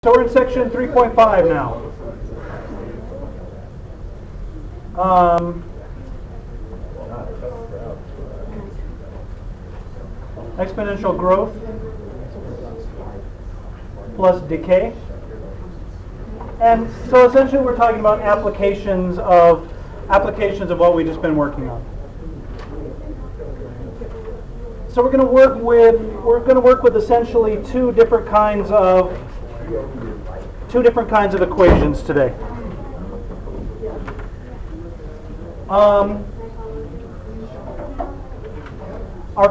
So we're in section 3.5 now. Exponential growth plus decay. And so essentially we're talking about applications of what we've just been working on. So we're going to work with essentially two different kinds of equations today. Our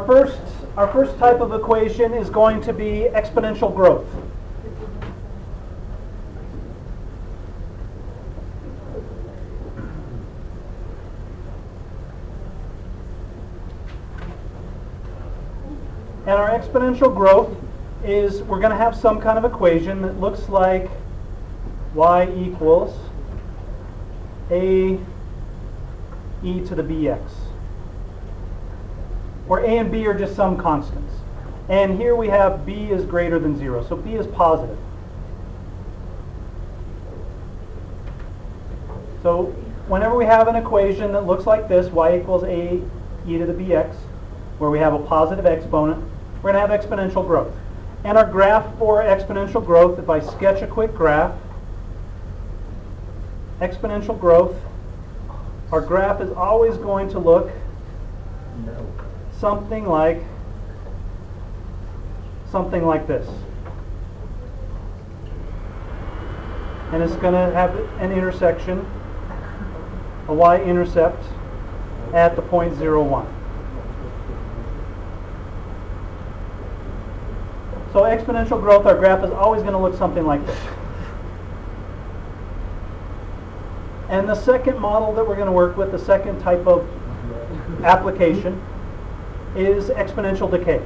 first type of equation is going to be exponential growth. And our exponential growth is, we're going to have some kind of equation that looks like y equals a e to the bx. Where a and b are just some constants. And here we have b is greater than 0, so b is positive. So whenever we have an equation that looks like this, y equals a e to the bx, where we have a positive exponent, we're going to have exponential growth. And our graph for exponential growth, if I sketch a quick graph, exponential growth, our graph is always going to look something like this. And it's going to have an intersection, a y-intercept at the point 0, 1. So exponential growth, our graph is always going to look something like this. And the second model that we're going to work with, the second type of application, is exponential decay.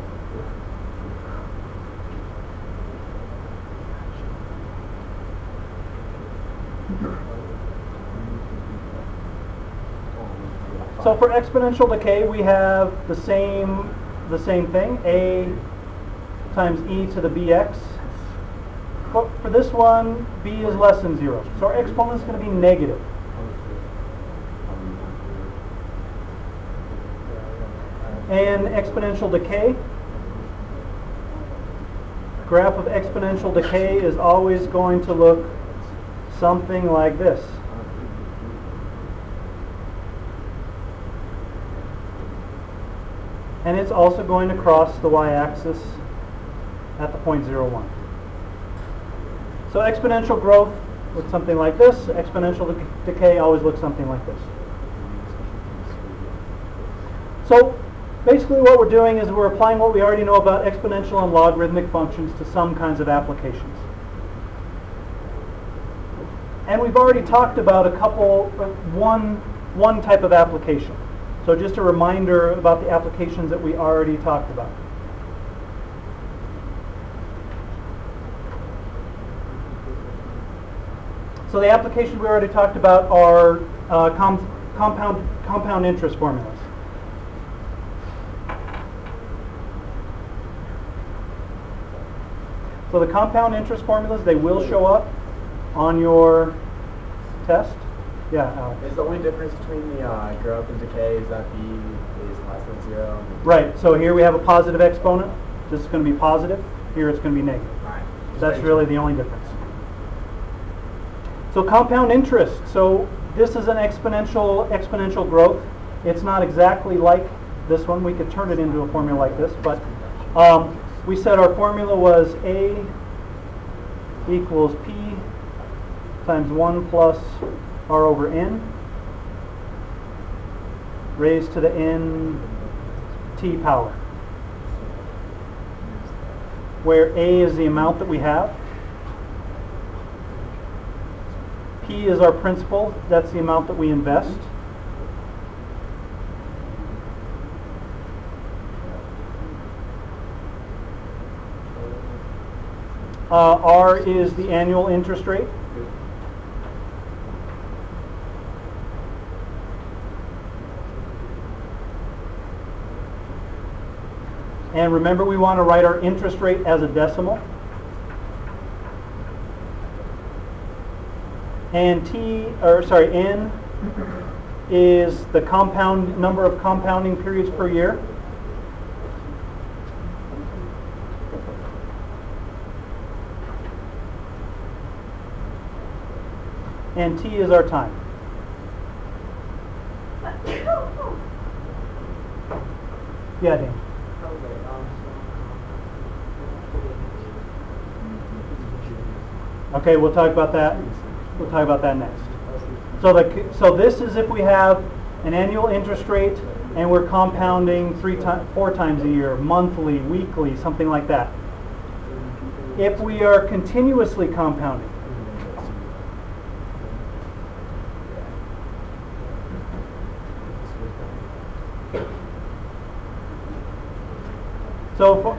So for exponential decay, we have the same thing, a times e to the bx. But for this one, b is less than 0. So our exponent is going to be negative. And exponential decay, graph of exponential decay is always going to look something like this. And it's also going to cross the y-axis at the point 0, 1. So exponential growth looks something like this. Exponential decay always looks something like this. So basically what we're doing is we're applying what we already know about exponential and logarithmic functions to some kinds of applications. And we've already talked about one type of application. So just a reminder about the applications that we already talked about. So the applications we already talked about are compound interest formulas. So the compound interest formulas, they will show up on your test. Yeah, Alex. Is the only difference between the growth and decay is that b is less than 0? Right. So here we have a positive exponent. This is going to be positive. Here it's going to be negative. All right. That's really the only difference. So compound interest. So this is an exponential growth. It's not exactly like this one. We could turn it into a formula like this, but we said our formula was a equals p times 1 plus r over n raised to the n t power, where a is the amount that we have, p is our principal, that's the amount that we invest, r is the annual interest rate, and remember we want to write our interest rate as a decimal. and n is the number of compounding periods per year. And t is our time. Yeah, Dan. Okay, we'll talk about that. We'll talk about that next. So this is if we have an annual interest rate and we're compounding 4 times a year, monthly, weekly, something like that. If we are continuously compounding, so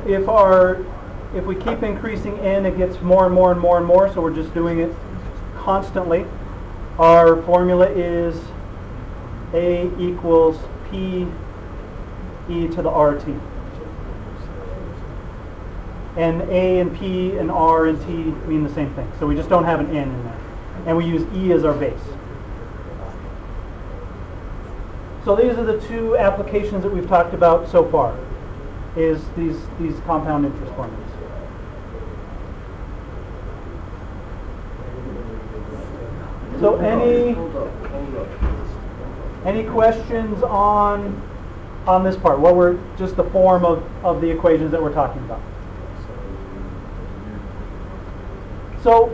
if we keep increasing n, it gets more and more and more and more, so we're just doing it constantly. Our formula is A equals P e to the RT. And A and P and R and T mean the same thing, so we just don't have an n in there. And we use E as our base. So these are the 2 applications that we've talked about so far, is these compound interest formulas. So any questions on this part? What we're just the form of the equations that we're talking about. So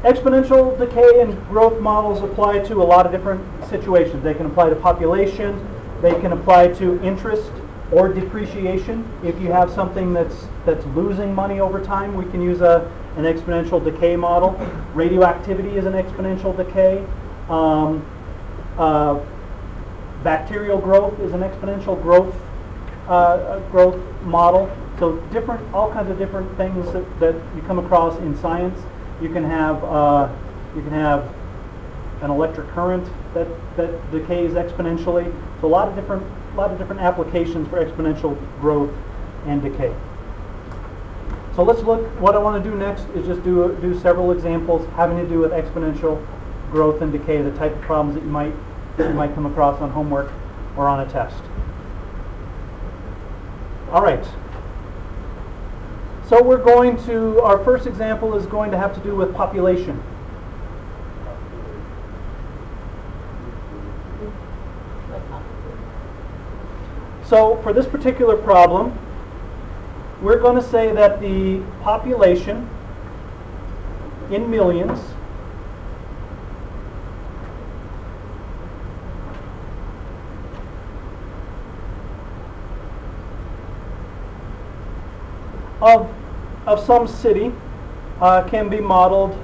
exponential decay and growth models apply to a lot of different situations. They can apply to population, they can apply to interest or depreciation. If you have something that's losing money over time, we can use an exponential decay model. Radioactivity is an exponential decay. Bacterial growth is an exponential growth model. So all kinds of different things that you come across in science. You can have an electric current that decays exponentially. So a lot of different applications for exponential growth and decay. So let's look. What I want to do next is just do several examples having to do with exponential growth and decay, the type of problems that you might come across on homework or on a test. All right. So our first example is going to have to do with population. So for this particular problem, we're going to say that the population in millions of some city can be modeled.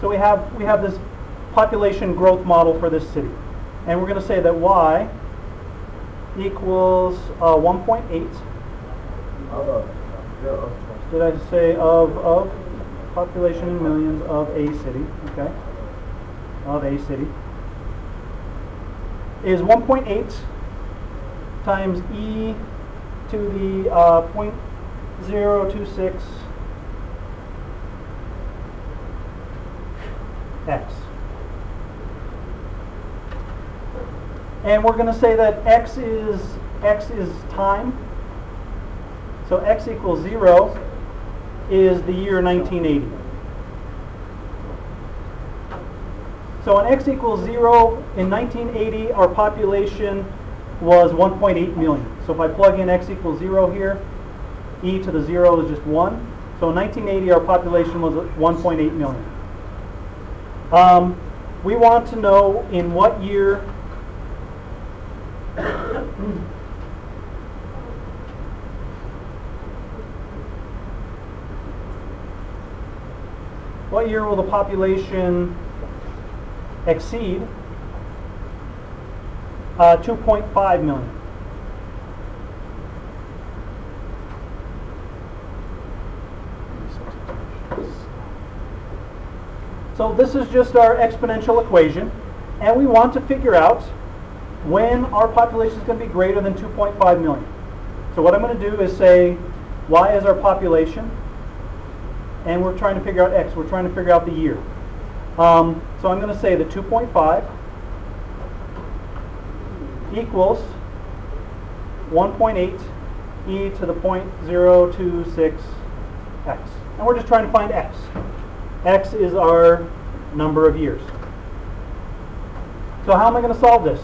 So we have this population growth model for this city, and we're going to say that y equals 1.8. Did I say of population in millions of a city? Okay, of a city is 1.8 times e to the 0.026 x. And we're going to say that x is time. So x equals 0 is the year 1980. So when x equals 0 in 1980, our population was 1.8 million. So if I plug in x equals 0 here, e to the 0 is just 1. So in 1980, our population was 1.8 million. We want to know in what year will the population exceed 2.5 million. So this is just our exponential equation, and we want to figure out when our population is going to be greater than 2.5 million. So what I'm going to do is say y is our population, and we're trying to figure out x. We're trying to figure out the year. So I'm going to say that 2.5 equals 1.8 e to the 0.026 x. And we're just trying to find x. X is our number of years. So how am I going to solve this?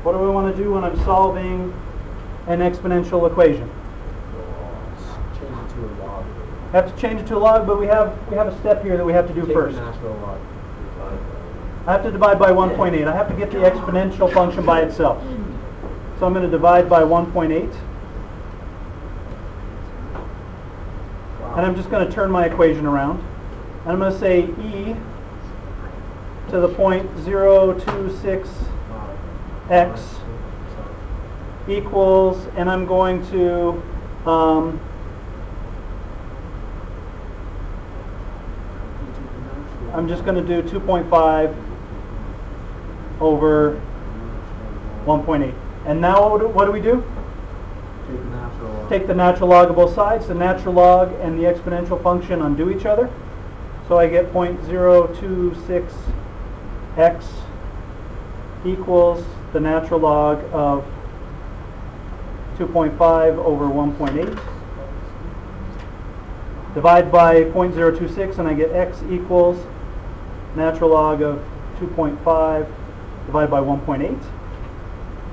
What do I want to do when I'm solving an exponential equation? Change it to a log. I have to change it to a log, but we have a step here that we have to do Take first. the natural log. I have to divide by 1.8. I have to get the exponential function by itself. So I'm going to divide by 1.8. And I'm just going to turn my equation around. And I'm going to say e to the 0.026 x equals, and I'm going to I'm just going to do 2.5 over 1.8. And now what do we do? Take the natural log. Take the natural log of both sides. The natural log and the exponential function undo each other. So I get 0.026 x equals the natural log of 2.5 over 1.8. Divide by 0.026 and I get x equals natural log of 2.5 divided by 1.8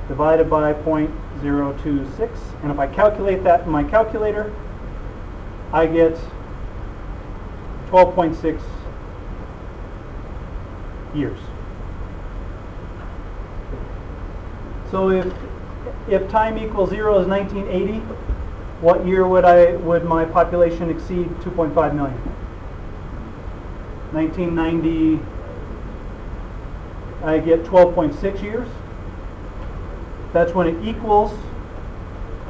divided by 0.026. And if I calculate that in my calculator, I get 12.6 years. So if time equals 0 is 1980, what year would my population exceed 2.5 million? 1990, I get 12.6 years. That's when it equals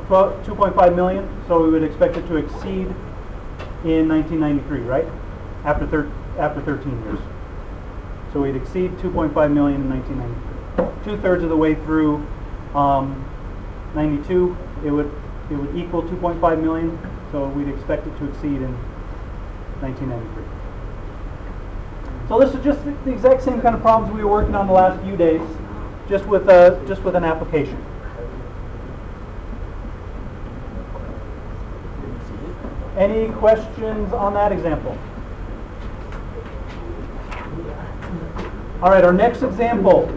2.5 million, so we would expect it to exceed in 1993, right? After 13 years. So we'd exceed 2.5 million in 1993. 2/3 of the way through 92, it would equal 2.5 million, so we'd expect it to exceed in 1993. So this is just the exact same kind of problems we were working on the last few days, just with an application. Any questions on that example? All right, our next example.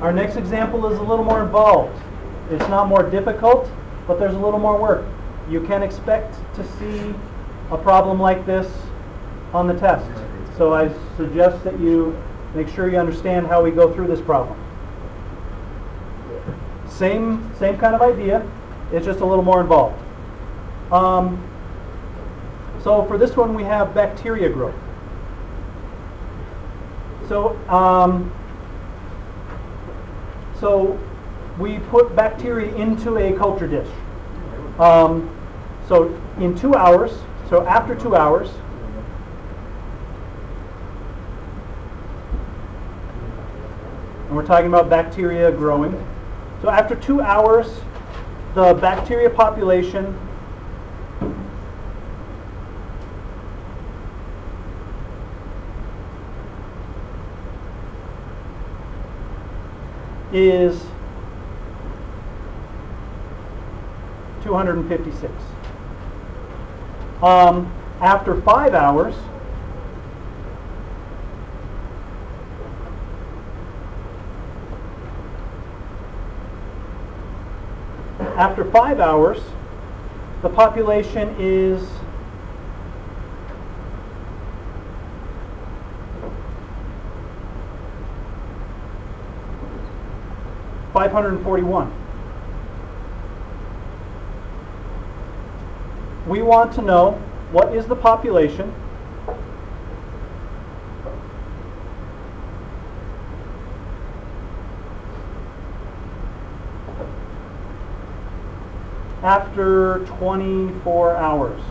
Our next example is a little more involved. It's not more difficult, but there's a little more work. You can expect to see a problem like this on the test. So I suggest that you make sure you understand how we go through this problem. Same kind of idea, it's just a little more involved. So for this one we have bacteria growth. So we put bacteria into a culture dish. So in 2 hours, so after 2 hours, and we're talking about bacteria growing. So after 2 hours, the bacteria population is 256. After 5 hours, the population is 541. We want to know what is the population after 24 hours.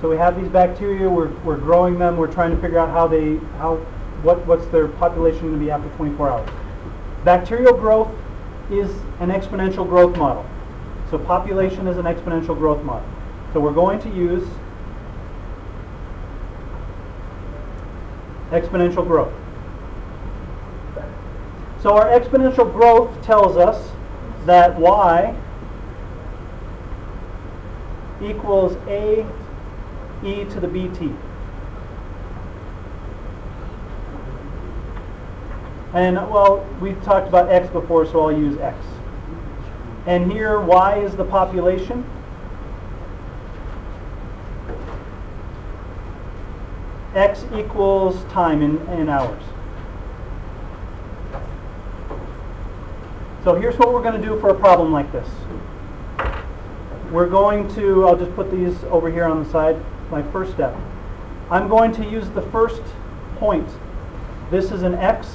So So we have these bacteria, we're growing them, we're trying to figure out what's their population going to be after 24 hours. Bacterial growth is an exponential growth model. So population is an exponential growth model. So we're going to use exponential growth. So our exponential growth tells us that y equals a e to the bt. And well, we've talked about x before, so I'll use x. And here y is the population. X equals time in hours. So here's what we're going to do for a problem like this. We're going to, I'll just put these over here on the side, my first step. I'm going to use the first point. This is an x,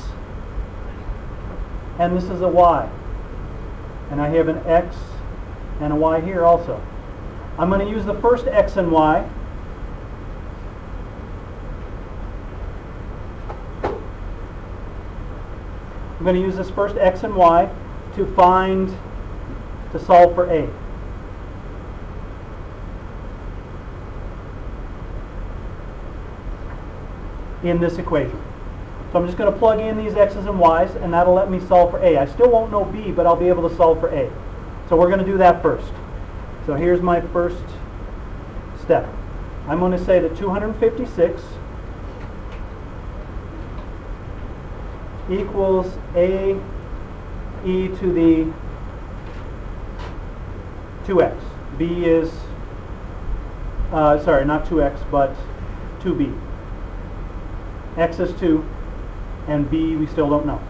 and this is a y. And I have an x and a y here also. I'm going to use the first x and y. I'm going to use this first x and y to solve for a. In this equation. So I'm just going to plug in these x's and y's, and that'll let me solve for a. I still won't know b, but I'll be able to solve for a. So we're going to do that first. So here's my first step. I'm going to say that 256 equals a e to the 2x. b is, sorry, not 2x, but 2b. X is 2, and b we still don't know.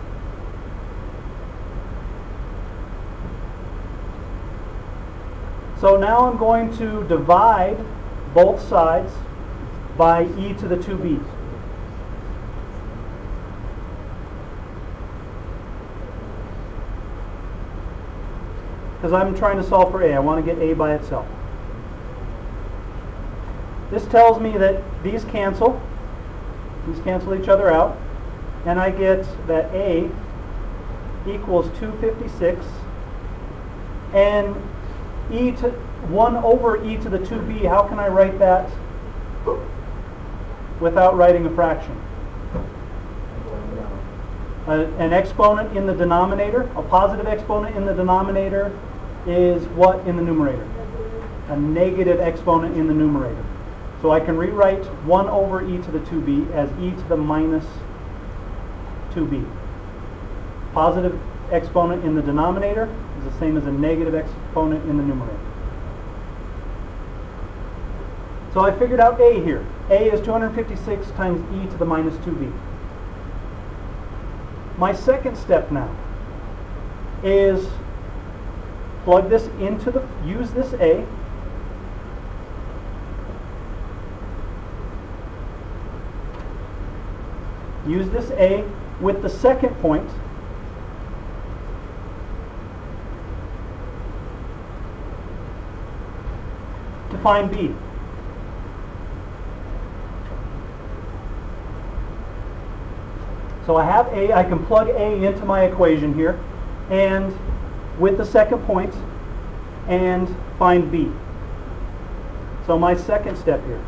So now I'm going to divide both sides by e to the 2b. Because I'm trying to solve for a. I want to get a by itself. This tells me that these cancel each other out, and I get that a equals 256, and e to 1 over e to the 2b, how can I write that without writing a fraction? An exponent in the denominator, a positive exponent in the denominator is what in the numerator? A negative exponent in the numerator. So I can rewrite 1 over e to the 2b as e to the minus 2b. Positive exponent in the denominator is the same as a negative exponent in the numerator. So I figured out a here. A is 256 times e to the minus 2b. My second step now is plug this into the, use this a, use this a with the second point to find b. So I have a, I can plug a into my equation here, and with the second point, and find b. So my second step here.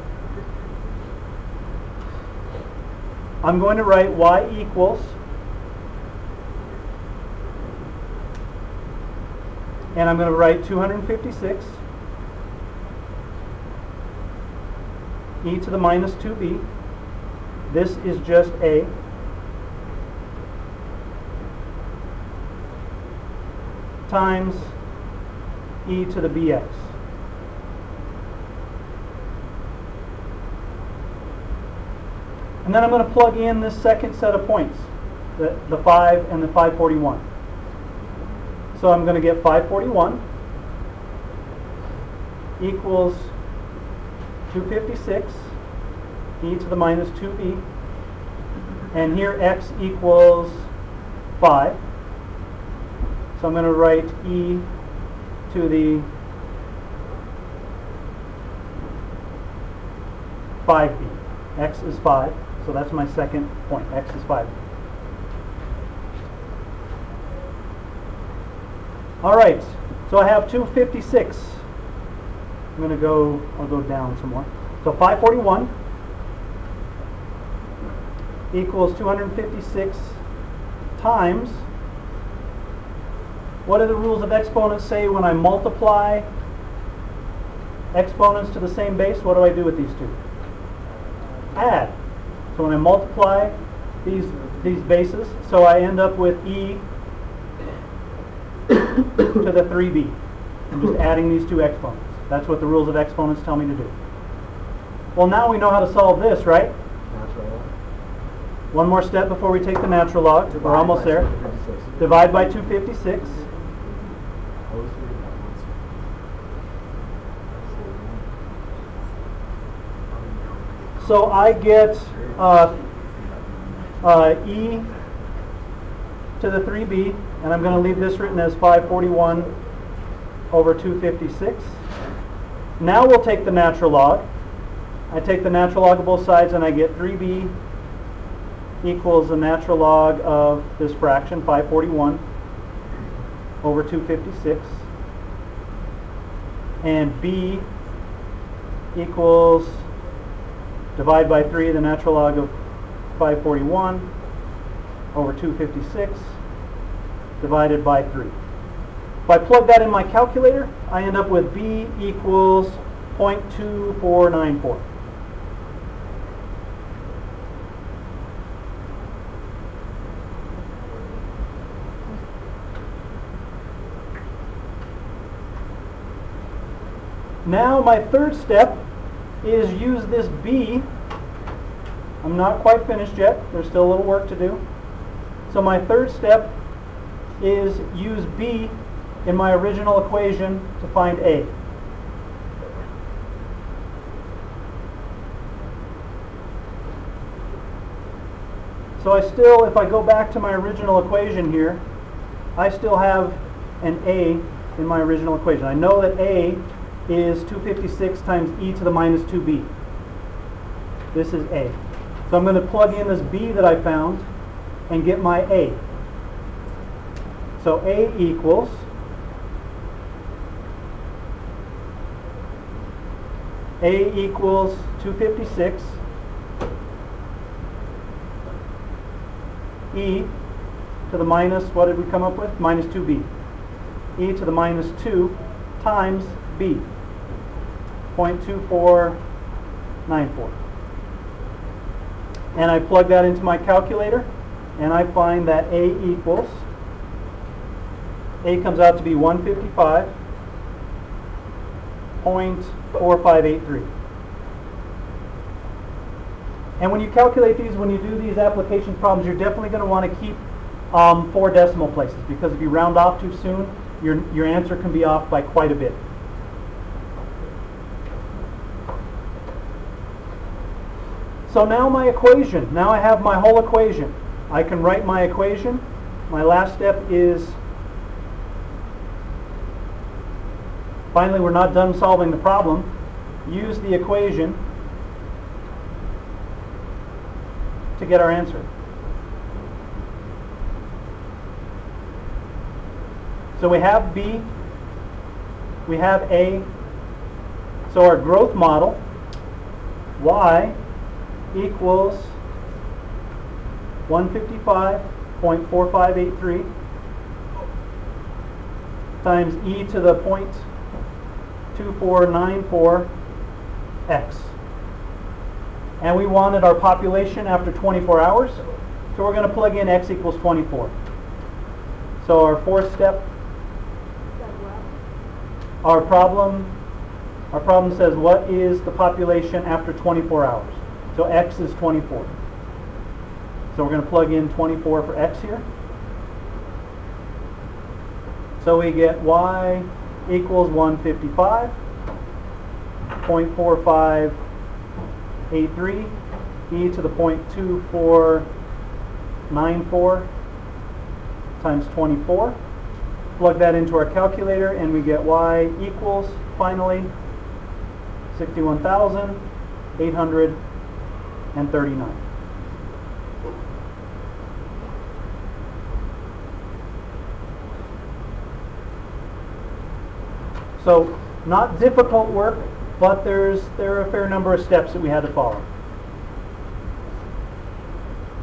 I'm going to write y equals, and I'm going to write 256 e to the minus 2b. This is just a. Times e to the bx. And then I'm going to plug in this second set of points, the 5 and the 541. So I'm going to get 541 equals 256 e to the minus 2b. And here x equals 5. So I'm going to write e to the 5b. X is 5, so that's my second point. X is 5b. All right, so I have 256. I'll go down some more. So 541 equals 256 times, what do the rules of exponents say when I multiply exponents to the same base? What do I do with these two? Add. So when I multiply these bases, so I end up with e to the 3b. I'm just adding these two exponents. That's what the rules of exponents tell me to do. Well, now we know how to solve this, right? Natural log. One more step before we take the natural log. We're almost there. Divide by 256. So I get e to the 3b, and I'm going to leave this written as 541 over 256. Now we'll take the natural log. I take the natural log of both sides, and I get 3b equals the natural log of this fraction, 541 over 256. And b equals, divide by 3, the natural log of 541 over 256 divided by 3. If I plug that in my calculator, I end up with b equals 0.2494. Now my third step is use this b. I'm not quite finished yet. There's still a little work to do. So my third step is use b in my original equation to find a. So I still, if I go back to my original equation here, I still have an a in my original equation. I know that a is 256 times e to the minus 2b. This is a. So I'm going to plug in this b that I found and get my a. So a equals A equals 256 e to the minus, what did we come up with? Minus 2b. E to the minus 2 times b, 0.2494. And I plug that into my calculator, and I find that A equals, A comes out to be 155.4583. And when you calculate these, when you do these application problems, you're definitely going to want to keep 4 decimal places, because if you round off too soon, your answer can be off by quite a bit. So now my equation. Now I have my whole equation. I can write my equation. My last step is, finally we're not done solving the problem. Use the equation to get our answer. So we have B, we have A. So our growth model, Y equals 155.4583 times e to the 0.2494 x. And we wanted our population after 24 hours, so we're going to plug in x equals 24. So our fourth step, our problem says what is the population after 24 hours. So x is 24. So we're going to plug in 24 for x here. So we get y equals 155.4583 e to the 0.2494 times 24. Plug that into our calculator, and we get y equals, finally, 61,000 839. So not difficult work, but there are a fair number of steps that we had to follow.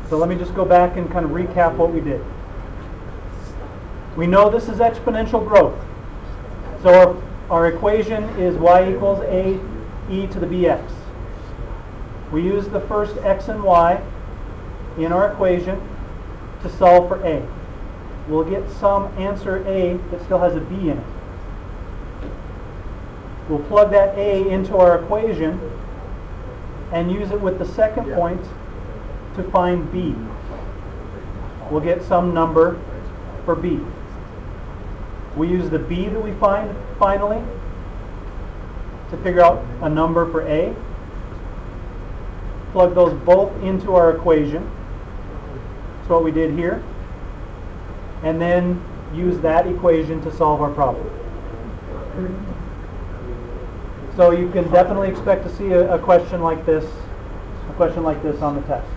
So let me just go back and kind of recap what we did. We know this is exponential growth. So our equation is y equals a e to the bx. We use the first x and y in our equation to solve for a. We'll get some answer a that still has a b in it. We'll plug that a into our equation and use it with the second point to find b. We'll get some number for b. We use the b that we find finally to figure out a number for a. Plug those both into our equation. That's what we did here. And then use that equation to solve our problem. So you can definitely expect to see a question like this, on the test.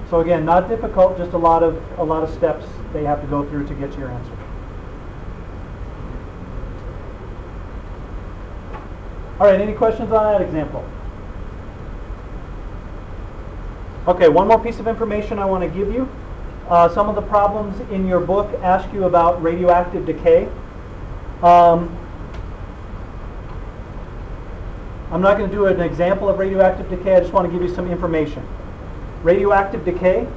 So again, not difficult, just a lot of steps they have to go through to get to your answer. All right, any questions on that example? Okay, one more piece of information I want to give you. Some of the problems in your book ask you about radioactive decay. I'm not going to do an example of radioactive decay, I just want to give you some information. Radioactive decay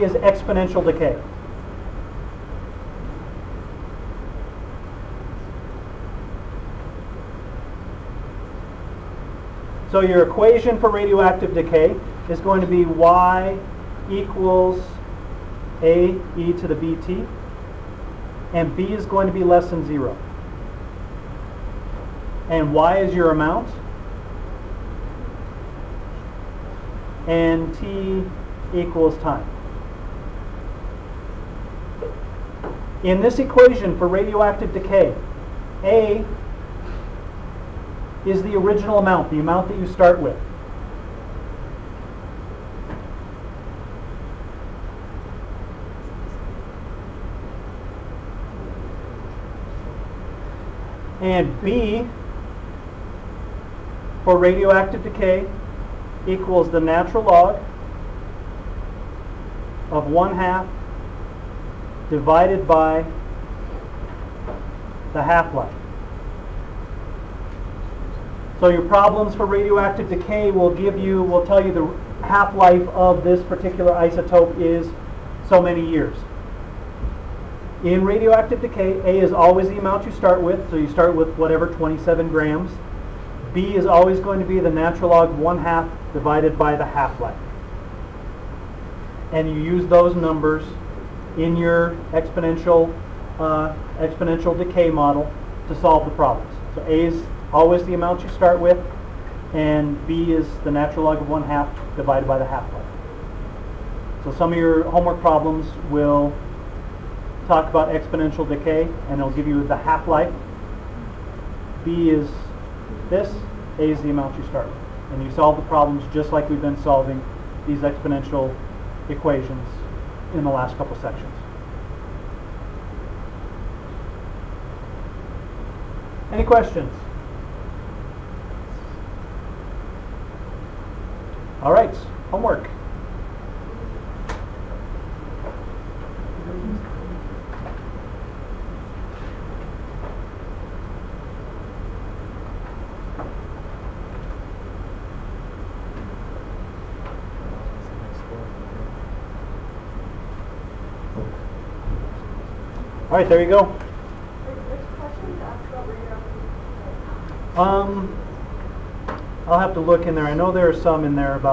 is exponential decay. So your equation for radioactive decay is going to be y equals a e to the bt, and b is going to be less than 0. And y is your amount, and t equals time. In this equation for radioactive decay, a is the original amount, the amount that you start with. And b for radioactive decay equals the natural log of 1/2 divided by the half-life. So your problems for radioactive decay will tell you the half-life of this particular isotope is so many years. In radioactive decay, A is always the amount you start with, so you start with whatever, 27 grams. B is always going to be the natural log 1/2 divided by the half-life. And you use those numbers in your exponential decay model to solve the problems. So A is always the amount you start with, and B is the natural log of 1/2 divided by the half-life. So some of your homework problems will talk about exponential decay, and it'll give you the half-life. B is this, A is the amount you start with. And you solve the problems just like we've been solving these exponential equations in the last couple sections. Any questions? All right, homework. All right, there you go. Which questions ask about radioactive decay? I'll have to look in there. I know there are some in there about